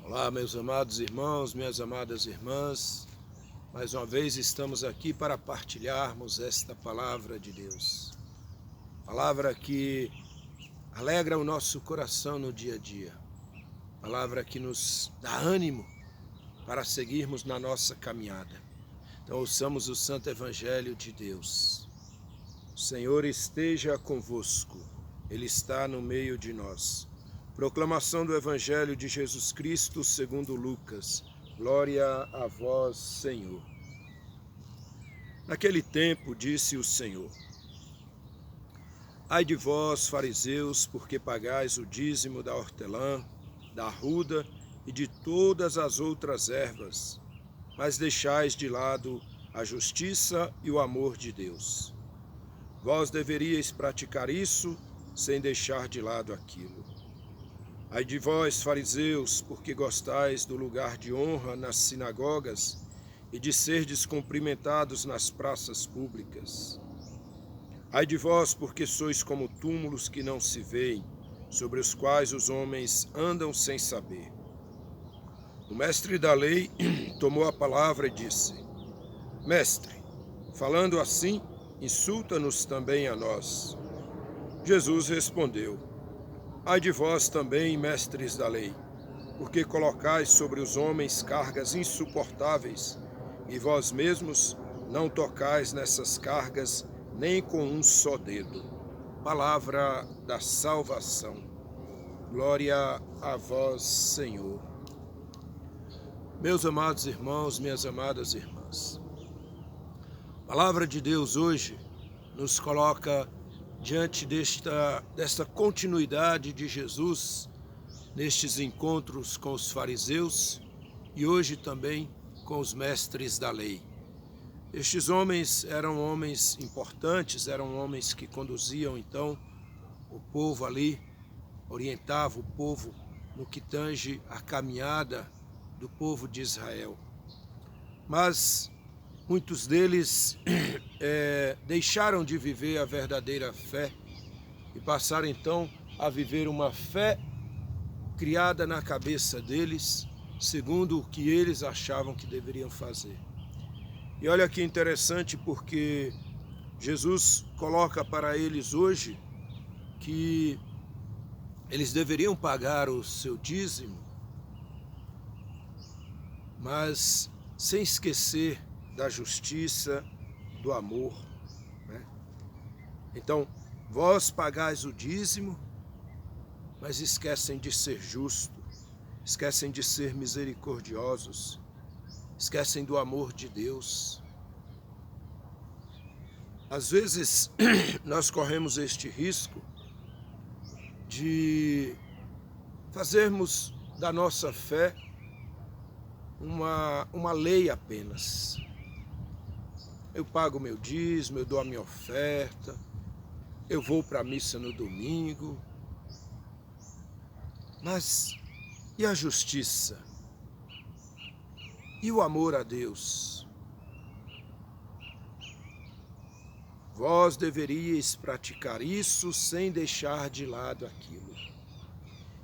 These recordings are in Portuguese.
Olá, meus amados irmãos, minhas amadas irmãs. Mais uma vez estamos aqui para partilharmos esta palavra de Deus. Palavra que alegra o nosso coração no dia a dia. Palavra que nos dá ânimo para seguirmos na nossa caminhada. Então ouçamos o Santo Evangelho de Deus. O Senhor esteja convosco, Ele está no meio de nós. Proclamação do Evangelho de Jesus Cristo segundo Lucas. Glória a vós, Senhor. Naquele tempo disse o Senhor: Ai de vós, fariseus, porque pagais o dízimo da hortelã, da arruda e de todas as outras ervas, mas deixais de lado a justiça e o amor de Deus. Vós deveríeis praticar isso sem deixar de lado aquilo. Ai de vós, fariseus, porque gostais do lugar de honra nas sinagogas e de serdes cumprimentados nas praças públicas. Ai de vós, porque sois como túmulos que não se veem, sobre os quais os homens andam sem saber. O mestre da lei tomou a palavra e disse: Mestre, falando assim, insulta-nos também a nós. Jesus respondeu: Ai de vós também, mestres da lei, porque colocais sobre os homens cargas insuportáveis, e vós mesmos não tocais nessas cargas nem com um só dedo. Palavra da salvação. Glória a vós, Senhor. Meus amados irmãos, minhas amadas irmãs, a palavra de Deus hoje nos coloca diante desta continuidade de Jesus nestes encontros com os fariseus e hoje também com os mestres da lei. Estes homens eram homens importantes, eram homens que conduziam então o povo ali, orientavam o povo no que tange a caminhada do povo de Israel. Mas muitos deles deixaram de viver a verdadeira fé e passaram então a viver uma fé criada na cabeça deles, segundo o que eles achavam que deveriam fazer. E olha que interessante, porque Jesus coloca para eles hoje que eles deveriam pagar o seu dízimo, mas sem esquecer da justiça, do amor, né? Então, vós pagais o dízimo, mas esquecem de ser justo, esquecem de ser misericordiosos, esquecem do amor de Deus. Às vezes, nós corremos este risco de fazermos da nossa fé uma lei apenas. Eu pago meu dízimo, eu dou a minha oferta, eu vou para a missa no domingo. Mas e a justiça? E o amor a Deus? Vós deveríeis praticar isso sem deixar de lado aquilo.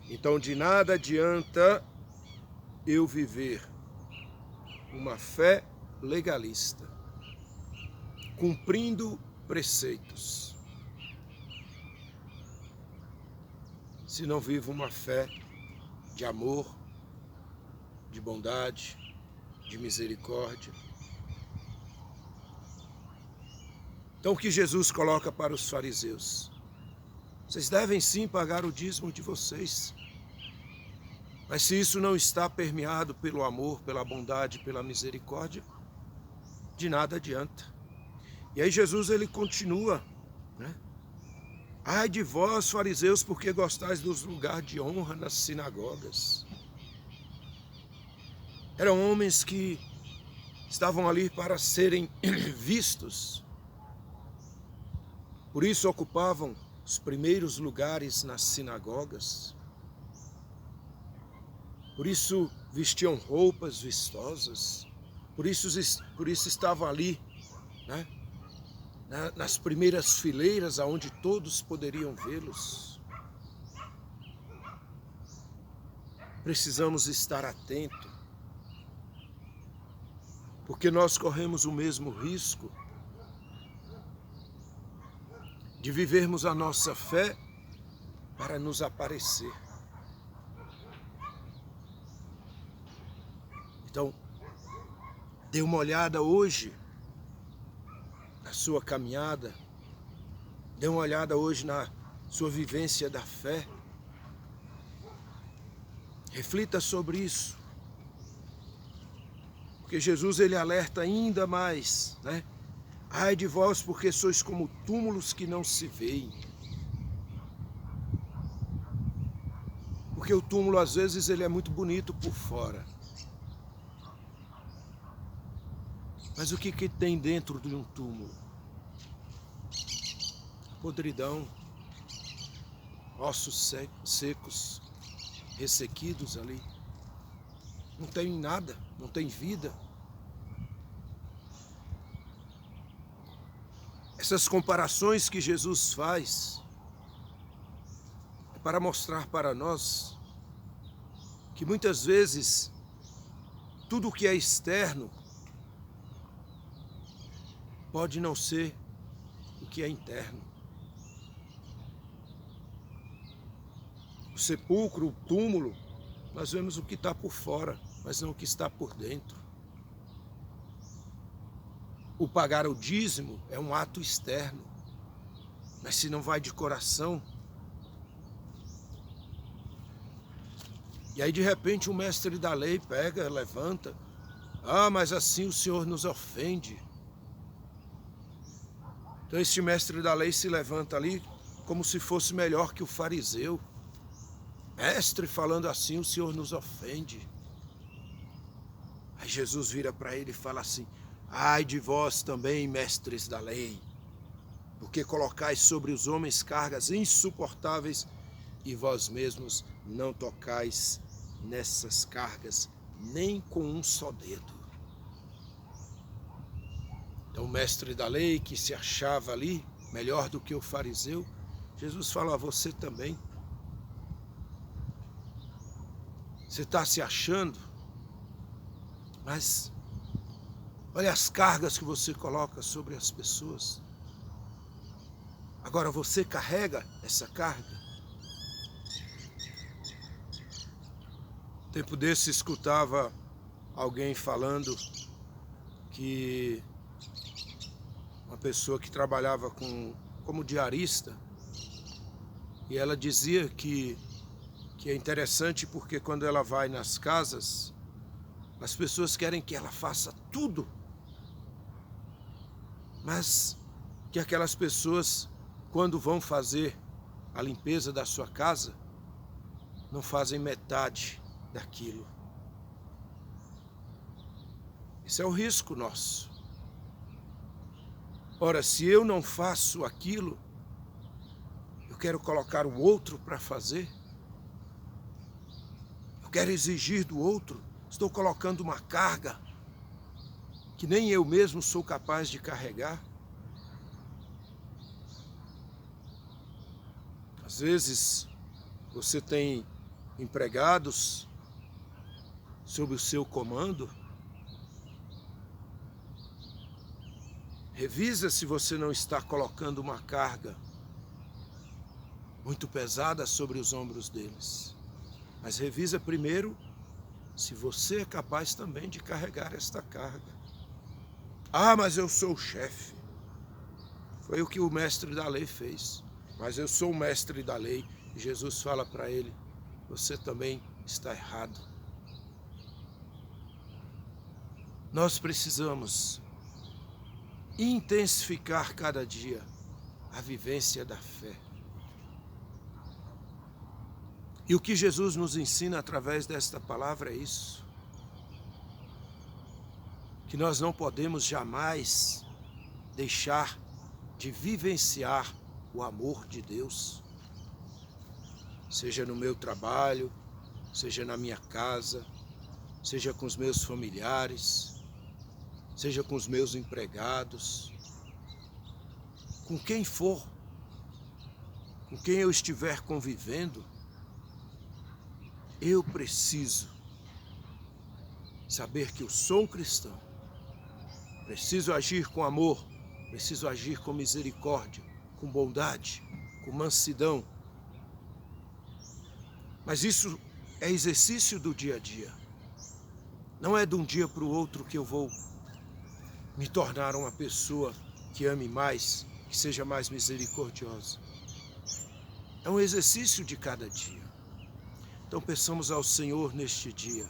Então de nada adianta eu viver uma fé legalista, cumprindo preceitos, se não vivo uma fé de amor, de bondade, de misericórdia. Então o que Jesus coloca para os fariseus? Vocês devem sim pagar o dízimo de vocês, mas se isso não está permeado pelo amor, pela bondade, pela misericórdia, de nada adianta. E aí Jesus ele continua, né? Ai de vós, fariseus, porque gostais dos lugares de honra nas sinagogas. Eram homens que estavam ali para serem vistos. Por isso ocupavam os primeiros lugares nas sinagogas. Por isso vestiam roupas vistosas. Por isso estavam ali, né? Nas primeiras fileiras, aonde todos poderiam vê-los. precisamos estar atentos, porque nós corremos o mesmo risco de vivermos a nossa fé para nos aparecer. Então, dê uma olhada hoje na sua caminhada, dê uma olhada hoje na sua vivência da fé. Reflita sobre isso. Porque Jesus, ele alerta ainda mais, né? Ai de vós, porque sois como túmulos que não se veem. Porque o túmulo, às vezes, ele é muito bonito por fora. Mas o que tem dentro de um túmulo? Podridão, ossos secos, ressequidos ali. Não tem nada, não tem vida. Essas comparações que Jesus faz é para mostrar para nós que muitas vezes tudo o que é externo pode não ser o que é interno. O sepulcro, o túmulo, nós vemos o que está por fora, mas não o que está por dentro. O pagar o dízimo é um ato externo, mas se não vai de coração. E aí de repente o mestre da lei pega, levanta, mas assim o Senhor nos ofende. Então este mestre da lei se levanta ali como se fosse melhor que o fariseu. Mestre, falando assim, o Senhor nos ofende. Aí Jesus vira para ele e fala assim: ai de vós também, mestres da lei, porque colocais sobre os homens cargas insuportáveis e vós mesmos não tocais nessas cargas nem com um só dedo. Então o mestre da lei, que se achava ali melhor do que o fariseu, Jesus fala: a você também. Você está se achando, mas olha as cargas que você coloca sobre as pessoas. Agora você carrega essa carga. Tempo desse escutava alguém falando que uma pessoa que trabalhava como diarista, e ela dizia que é interessante porque quando ela vai nas casas, as pessoas querem que ela faça tudo, mas que aquelas pessoas, quando vão fazer a limpeza da sua casa, não fazem metade daquilo. Esse é o risco nosso. Ora, se eu não faço aquilo, eu quero colocar o outro para fazer. Eu quero exigir do outro. Estou colocando uma carga que nem eu mesmo sou capaz de carregar. Às vezes, você tem empregados sob o seu comando. Revisa se você não está colocando uma carga muito pesada sobre os ombros deles. Mas revisa primeiro se você é capaz também de carregar esta carga. Mas eu sou o chefe. Foi o que o mestre da lei fez. Mas eu sou o mestre da lei. E Jesus fala para ele: você também está errado. Nós precisamos intensificar cada dia a vivência da fé. E o que Jesus nos ensina através desta palavra é isso: que nós não podemos jamais deixar de vivenciar o amor de Deus, seja no meu trabalho, seja na minha casa, seja com os meus familiares, seja com os meus empregados, com quem for, com quem eu estiver convivendo. eu preciso saber que eu sou um cristão. Preciso agir com amor, preciso agir com misericórdia, com bondade, com mansidão. Mas isso é exercício do dia a dia. Não é de um dia para o outro que eu vou me tornar uma pessoa que ame mais, que seja mais misericordiosa. É um exercício de cada dia. Então peçamos ao Senhor neste dia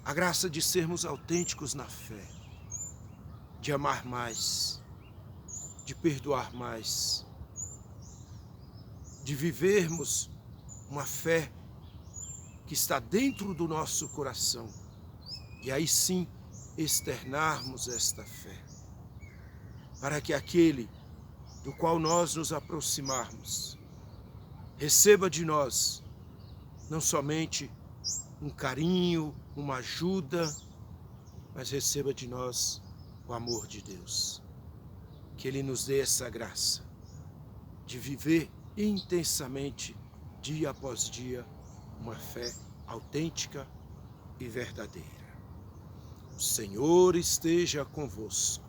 a graça de sermos autênticos na fé, de amar mais, de perdoar mais, de vivermos uma fé que está dentro do nosso coração e aí sim externarmos esta fé, para que aquele do qual nós nos aproximarmos receba de nós não somente um carinho, uma ajuda, mas receba de nós o amor de Deus. Que Ele nos dê essa graça de viver intensamente, dia após dia, uma fé autêntica e verdadeira. O Senhor esteja convosco,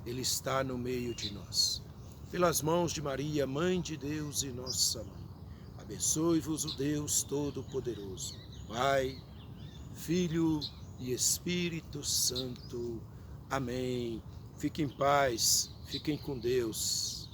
Ele está no meio de nós. Pelas mãos de Maria, Mãe de Deus e nossa Mãe, abençoe-vos o Deus Todo-Poderoso, Pai, Filho e Espírito Santo. Amém. Fiquem em paz, fiquem com Deus.